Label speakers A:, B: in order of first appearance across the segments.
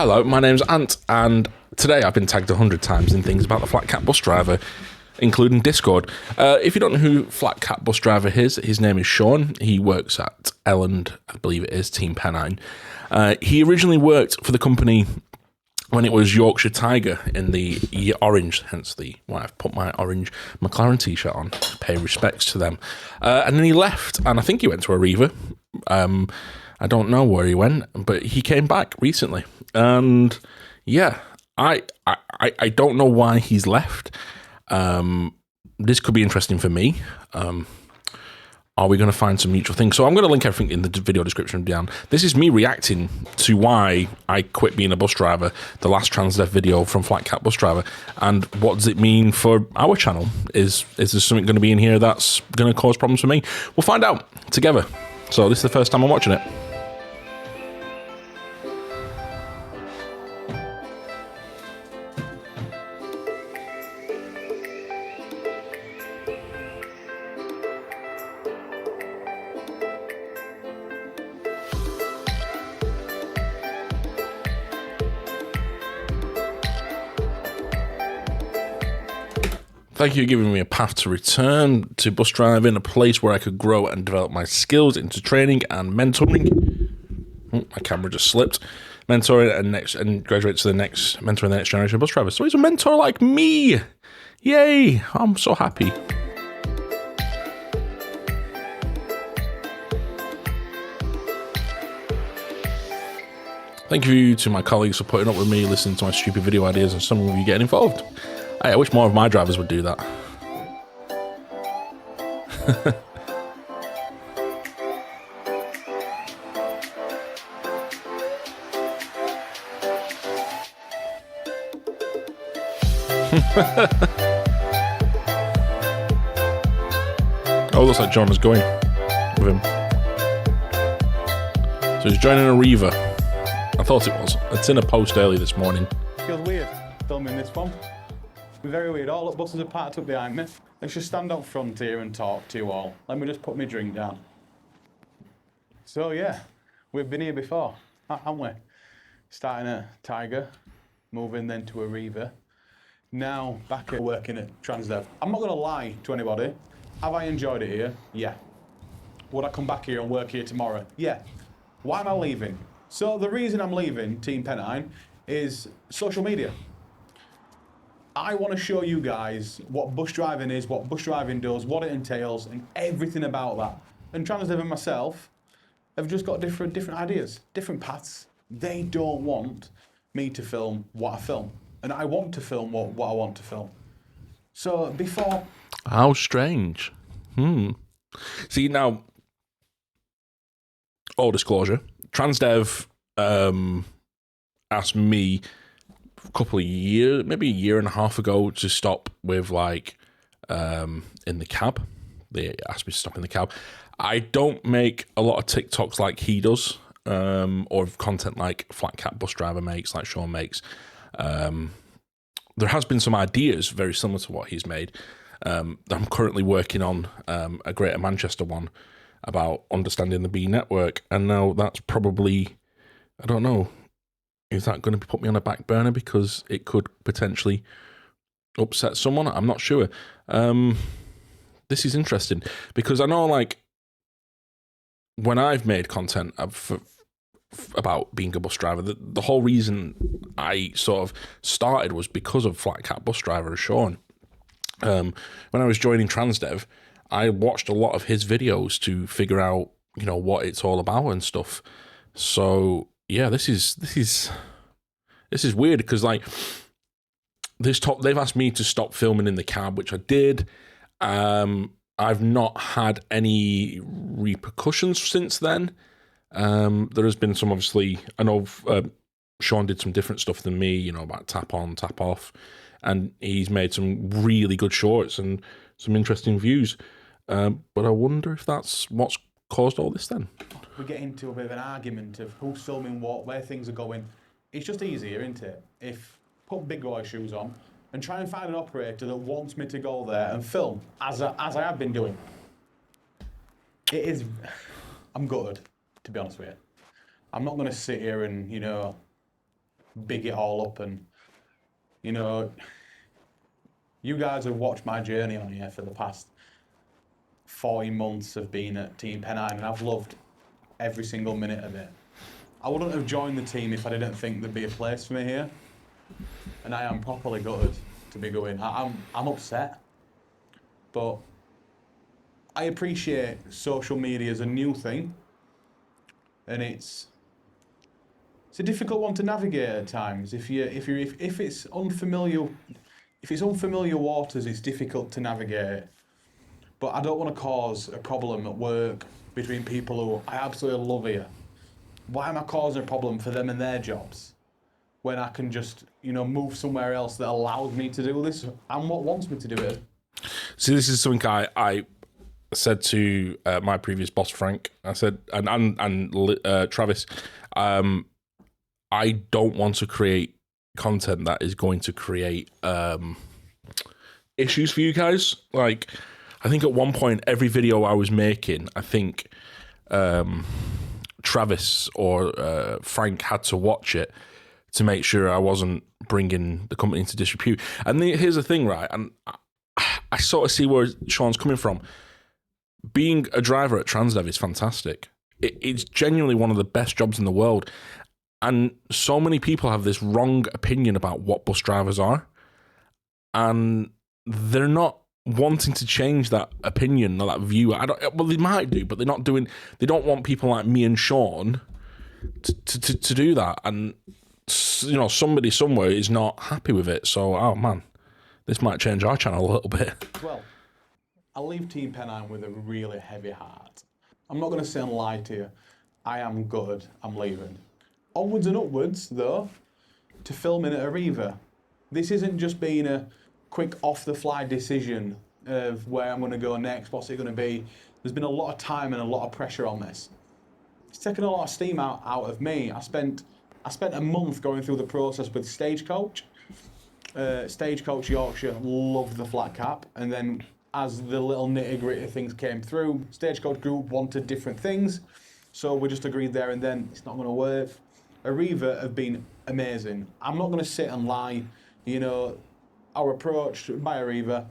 A: Hello, my name's Ant, and today I've been tagged 100 times in things about the FlatCap Bus driver, including Discord. If you don't know who FlatCap Bus driver is, his name is Sean. He works at Elland, I believe it is, Team Pennine. He originally worked for the company when it was Yorkshire Tiger in the orange, hence why I've put my orange McLaren t-shirt on, to pay respects to them. And then he left, and I think he went to Arriva. I don't know where he went, but he came back recently. And yeah, I don't know why he's left. This could be interesting for me. Are we going to find some mutual things? So I'm going to link everything in the video description down. This is me reacting to why I quit being a bus driver, the last Transdev video from FlatCap Bus driver, and what does it mean for our channel? Is there something going to be in here that's going to cause problems for me? We'll find out together. So this is the first time I'm watching it. Thank you for giving me a path to return to bus driving, a place where I could grow and develop my skills into training and mentoring. Oh, my camera just slipped. Mentoring and graduate to the next mentoring the next generation of bus drivers. So he's a mentor like me. Yay! I'm so happy. Thank you to my colleagues for putting up with me, listening to my stupid video ideas, and some of you getting involved. Hey, I wish more of my drivers would do that. Oh, looks like John is going with him. So he's joining Arriva. I thought it was. It's in a post early this morning.
B: Feels weird filming this one. We're very weird. All the buses are parked up behind me. Let's just stand up front here and talk to you all. Let me just put my drink down. So yeah, we've been here before, haven't we? Starting at Tiger, moving then to Arriva. Now back at working at Transdev. I'm not going to lie to anybody. Have I enjoyed it here? Yeah. Would I come back here and work here tomorrow? Yeah. Why am I leaving? So the reason I'm leaving Team Pennine is social media. I want to show you guys what bus driving is, what bus driving does, what it entails, and everything about that. And Transdev and myself have just got different ideas, different paths. They don't want me to film what I film, and I want to film what I want to film. So before...
A: How strange. See, now, all disclosure, Transdev asked me a couple of years, maybe a year and a half ago, to stop with like in the cab. They asked me to stop in the cab. I don't make a lot of TikToks like he does, or content like FlatCap Bus driver makes, like Sean makes. There has been some ideas very similar to what he's made. I'm currently working on a Greater Manchester one about understanding the B network, and now that's probably, I don't know, is that going to put me on a back burner because it could potentially upset someone? I'm not sure. This is interesting because I know, like, when I've made content about being a bus driver, the whole reason I sort of started was because of FlatCap Bus driver, Sean. When I was joining Transdev, I watched a lot of his videos to figure out, you know, what it's all about and stuff. So yeah, this is weird because, like, they've asked me to stop filming in the cab, which I did. I've not had any repercussions since then. There has been some, obviously, I know Sean did some different stuff than me, you know, about tap on, tap off, and he's made some really good shorts and some interesting views. But I wonder if that's what's caused all this then.
B: We get into a bit of an argument of who's filming what, where things are going. It's just easier, isn't it? If put big boy shoes on and try and find an operator that wants me to go there and film as I have been doing. It is, I'm gutted, to be honest with you. I'm not going to sit here and, you know, big it all up. And, you know, you guys have watched my journey on here for the past 14 months of being at Team Pennine, and I've loved every single minute of it. I wouldn't have joined the team if I didn't think there'd be a place for me here. And I am properly gutted to be going. I'm upset. But I appreciate social media as a new thing. And it's a difficult one to navigate at times. If it's unfamiliar waters, it's difficult to navigate. But I don't want to cause a problem at work between people who I absolutely love here. Why am I causing a problem for them and their jobs when I can just, move somewhere else that allows me to do this and what wants me to do it?
A: See, this is something I said to my previous boss, Frank. I said, and Travis, I don't want to create content that is going to create issues for you guys. Like, I think at one point, every video I was making, I think Travis or Frank had to watch it to make sure I wasn't bringing the company into disrepute. And here's the thing, right? And I sort of see where Sean's coming from. Being a driver at Transdev is fantastic. It's genuinely one of the best jobs in the world. And so many people have this wrong opinion about what bus drivers are. And they're not wanting to change that opinion or that view. Well, they might do, but they're not doing. They don't want people like me and Sean to do that. And somebody somewhere is not happy with it. So, oh man, this might change our channel a little bit.
B: Well, I leave Team Pennine with a really heavy heart. I'm not going to say and lie to you. I am gutted. I'm leaving. Onwards and upwards, though, to filming at Arriva. This isn't just being a quick off-the-fly decision of where I'm going to go next, what's it going to be. There's been a lot of time and a lot of pressure on this. It's taken a lot of steam out of me. I spent a month going through the process with Stagecoach. Stagecoach Yorkshire loved the FlatCap, and then as the little nitty-gritty things came through, Stagecoach Group wanted different things, so we just agreed there and then it's not going to work. Arriva have been amazing. I'm not going to sit and lie. Our approach by Arriva,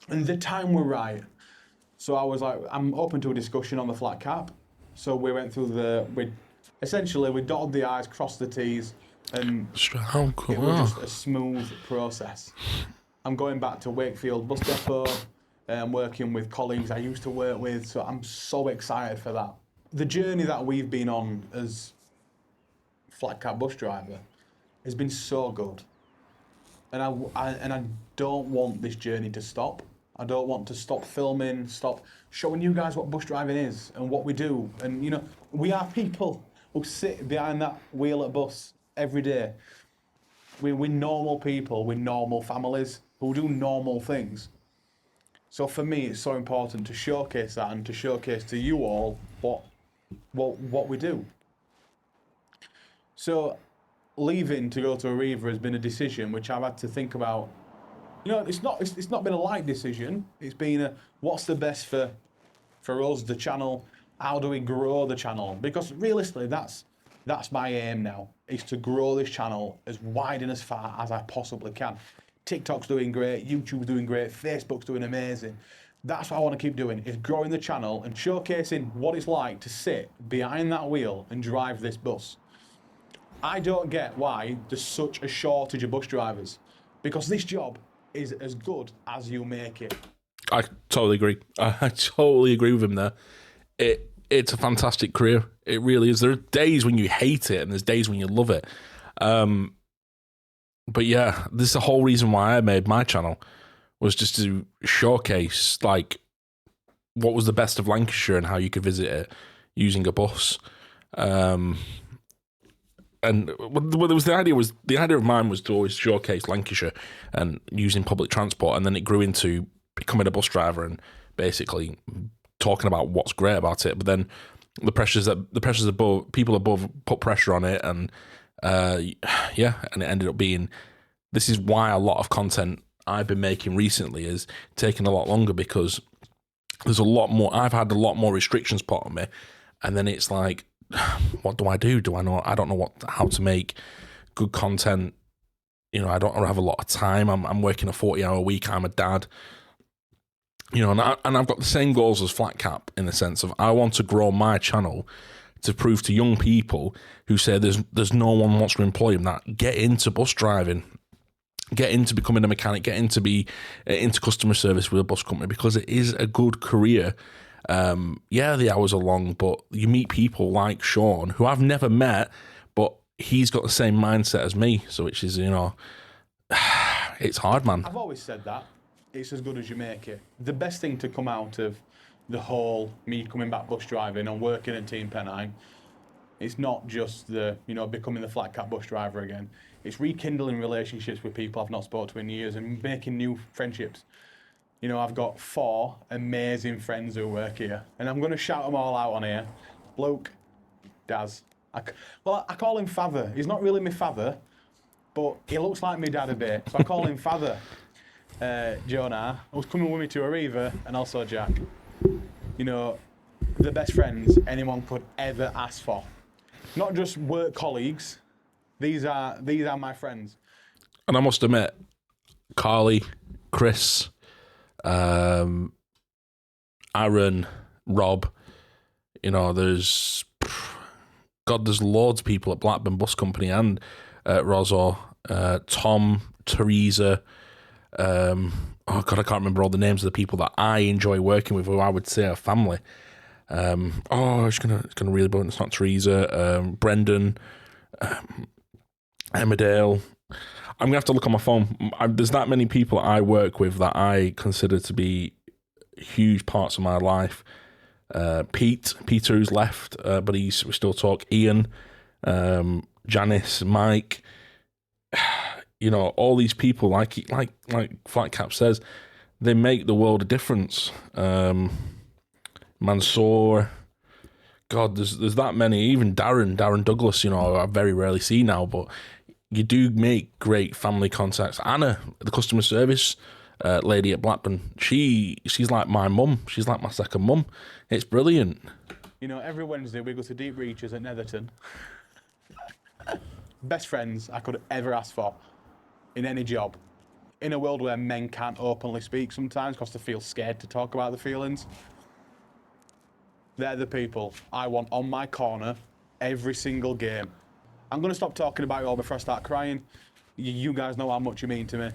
B: and the time were right. So I was like, I'm open to a discussion on the FlatCap. So we went through we dotted the I's, crossed the T's, and it was just a smooth process. I'm going back to Wakefield Bus Depot, and working with colleagues I used to work with, so I'm so excited for that. The journey that we've been on as FlatCap bus driver has been so good. And I don't want this journey to stop. I don't want to stop filming, stop showing you guys what bus driving is and what we do. And we are people who sit behind that wheel at bus every day. We're normal people with normal families who do normal things. So for me, it's so important to showcase that and to showcase to you all what we do. So leaving to go to Arriva has been a decision which I've had to think about. It's not been a light decision. It's been what's the best for us, the channel. How do we grow the channel? Because realistically, that's my aim now, is to grow this channel as wide and as far as I possibly can. TikTok's doing great, YouTube's doing great, Facebook's doing amazing. That's what I want to keep doing, is growing the channel and showcasing what it's like to sit behind that wheel and drive this bus. I don't get why there's such a shortage of bus drivers, because this job is as good as you make it.
A: I totally agree. I totally agree with him there. It's a fantastic career. It really is. There are days when you hate it and there's days when you love it. But yeah, this is the whole reason why I made my channel, was just to showcase like what was the best of Lancashire and how you could visit it using a bus. And what was the idea of mine was to always showcase Lancashire and using public transport, and then it grew into becoming a bus driver and basically talking about what's great about it. But then the pressures above, people above put pressure on it, and and it ended up being, this is why a lot of content I've been making recently is taking a lot longer, because there's a lot more, I've had a lot more restrictions put on me, and then it's like, what do I do? I don't know how to make good content. You know, I don't have a lot of time. I'm working a 40-hour week. I'm a dad. You know, and I've got the same goals as FlatCap in the sense of I want to grow my channel to prove to young people who say there's no one wants to employ them that get into bus driving, get into becoming a mechanic, get into customer service with a bus company, because it is a good career. Yeah, the hours are long, but you meet people like Sean, who I've never met, but he's got the same mindset as me. So which is, you know, it's hard, man.
B: I've always said that. It's as good as you make it. The best thing to come out of the whole me coming back bus driving and working at Team Pennine, it's not just the, you know, becoming the FlatCap bus driver again. It's rekindling relationships with people I've not spoken to in years and making new friendships. You know, I've got 4 amazing friends who work here, and I'm going to shout them all out on here. Luke, Daz. I call him Father. He's not really my father, but he looks like my dad a bit, so I call him Father. Jonah, who's coming with me to Arriva, and also Jack. You know, the best friends anyone could ever ask for. Not just work colleagues. These are my friends.
A: And I must admit, Carly, Chris, Aaron, Rob, you know, there's loads of people at Blackburn Bus Company and Rosie, Tom, Teresa. Oh God, I can't remember all the names of the people that I enjoy working with, who I would say are family. It's gonna really bug. It's not Teresa. Brendan, Emmerdale. I'm gonna have to look on my phone. There's that many people I work with that I consider to be huge parts of my life. Peter, who's left, but we still talk. Ian, Janice, Mike. You know, all these people, like FlatCap says, they make the world a difference. Mansour, God, there's that many. Even Darren Douglas, you know, I very rarely see now, but you do make great family contacts. Anna, the customer service lady at Blackburn, she's like my mum. She's like my second mum. It's brilliant.
B: You know, every Wednesday we go to Deep Reaches at Netherton. Best friends I could ever ask for in any job. In a world where men can't openly speak sometimes because they feel scared to talk about their feelings, they're the people I want on my corner every single game. I'm going to stop talking about it all before I start crying. You guys know how much you mean to me,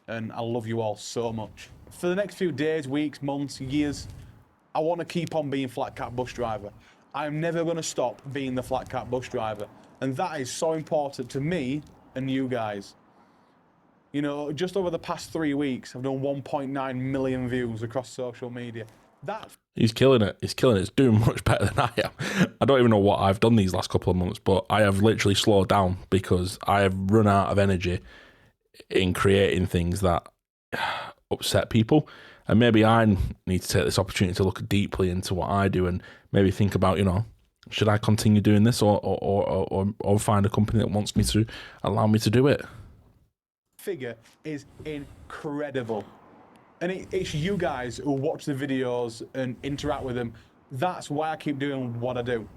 B: and I love you all so much. For the next few days, weeks, months, years, I want to keep on being FlatCap bus driver. I'm never going to stop being the FlatCap bus driver, and that is so important to me and you guys. You know, just over the past 3 weeks, I've done 1.9 million views across social media.
A: He's killing it. He's doing much better than I am. I don't even know what I've done these last couple of months, but I have literally slowed down because I have run out of energy in creating things that upset people. And maybe I need to take this opportunity to look deeply into what I do and maybe think about, you know, should I continue doing this or find a company that wants me to allow me to do it?
B: Figure is incredible. And it's you guys who watch the videos and interact with them. That's why I keep doing what I do.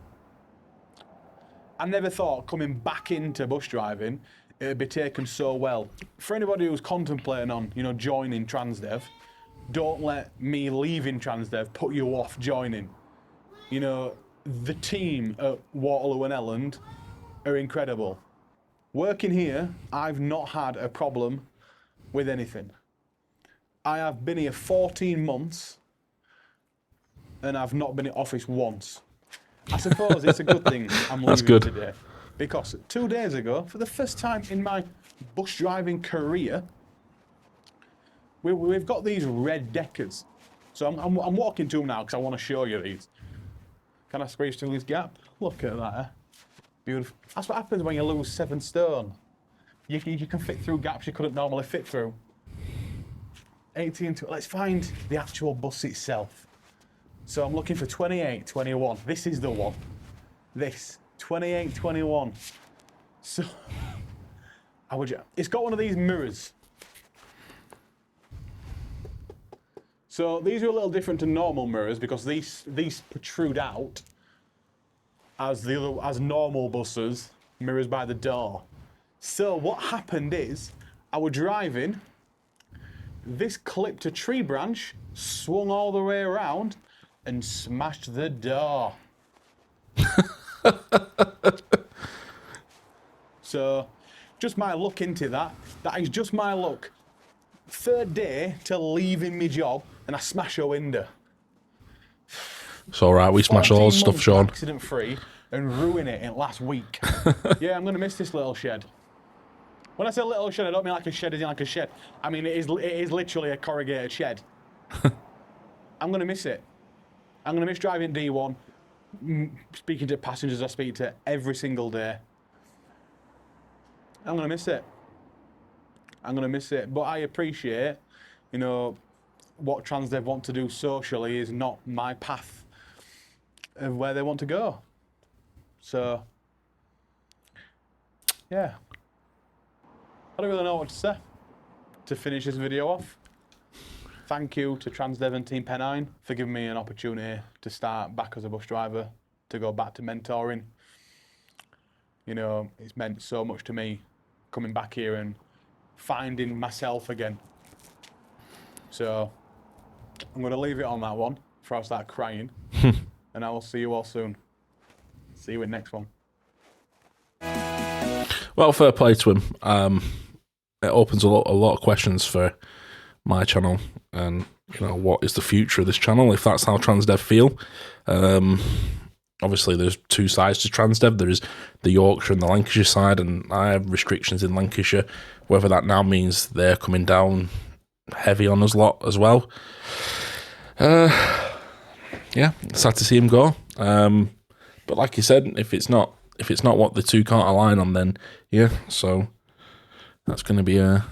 B: I never thought coming back into bus driving, it'd be taken so well. For anybody who's contemplating on, you know, joining Transdev, don't let me leaving Transdev put you off joining. You know, the team at Waterloo and Elland are incredible. Working here, I've not had a problem with anything. I have been here 14 months and I've not been in office once. I suppose it's a good thing I'm leaving today, because 2 days ago, for the first time in my bus driving career, we've got these red deckers. So I'm walking to them now because I want to show you these. Can I squeeze through this gap? Look at that. Eh? Beautiful. That's what happens when you lose 7 stone. You can fit through gaps you couldn't normally fit through. 18, let's find the actual bus itself. So I'm looking for 2821. This is the one. This, 2821. So, it's got one of these mirrors. So these are a little different to normal mirrors because these protrude out as normal buses, mirrors by the door. So what happened is, I was driving, this clipped a tree branch, swung all the way around, and smashed the door. So, just my luck into that. That is just my luck. Third day to leaving my job, and I smash a window.
A: It's all right. We smash all the stuff, Sean.
B: Accident free, and ruin it in last week. Yeah, I'm gonna miss this little shed. When I say little shed, I don't mean like a shed as in like a shed. I mean it is literally a corrugated shed. I'm gonna miss it. I'm gonna miss driving D1, speaking to passengers I speak to every single day. I'm gonna miss it. I'm gonna miss it. But I appreciate, you know, what Transdev want to do socially is not my path of where they want to go. So, yeah. I don't really know what to say to finish this video off. Thank you to Transdev and Team Pennine for giving me an opportunity to start back as a bus driver, to go back to mentoring. You know, it's meant so much to me coming back here and finding myself again. So, I'm going to leave it on that one before I start crying. And I will see you all soon. See you in the next one.
A: Well, fair play to him. It opens a lot of questions for my channel, and you know, what is the future of this channel if that's how Transdev feel. Obviously there's two sides to Transdev. There is the Yorkshire and the Lancashire side, and I have restrictions in Lancashire. Whether that now means they're coming down heavy on us lot as well. Yeah, sad to see him go. But like you said, if it's not what the two can't align on, then yeah, so that's going to be a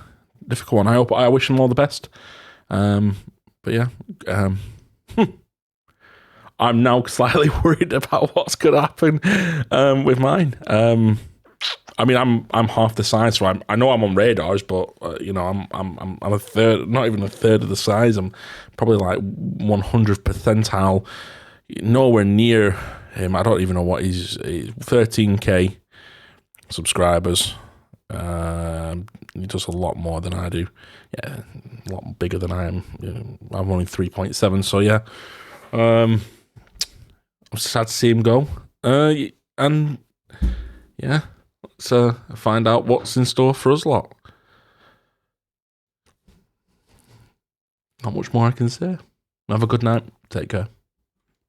A: difficult one. I wish him all the best. But yeah, I'm now slightly worried about what's going to happen with mine. I mean, I'm half the size, so I know I'm on radars, but you know, I'm a third, not even a third of the size. I'm probably like 100th percentile, nowhere near him. I don't even know what he's 13k subscribers. He does a lot more than I do. Yeah, a lot bigger than I am. You know, I'm only 3.7, so yeah. I'm sad to see him go. And yeah, let's find out what's in store for us lot. Not much more I can say. Have a good night. Take care.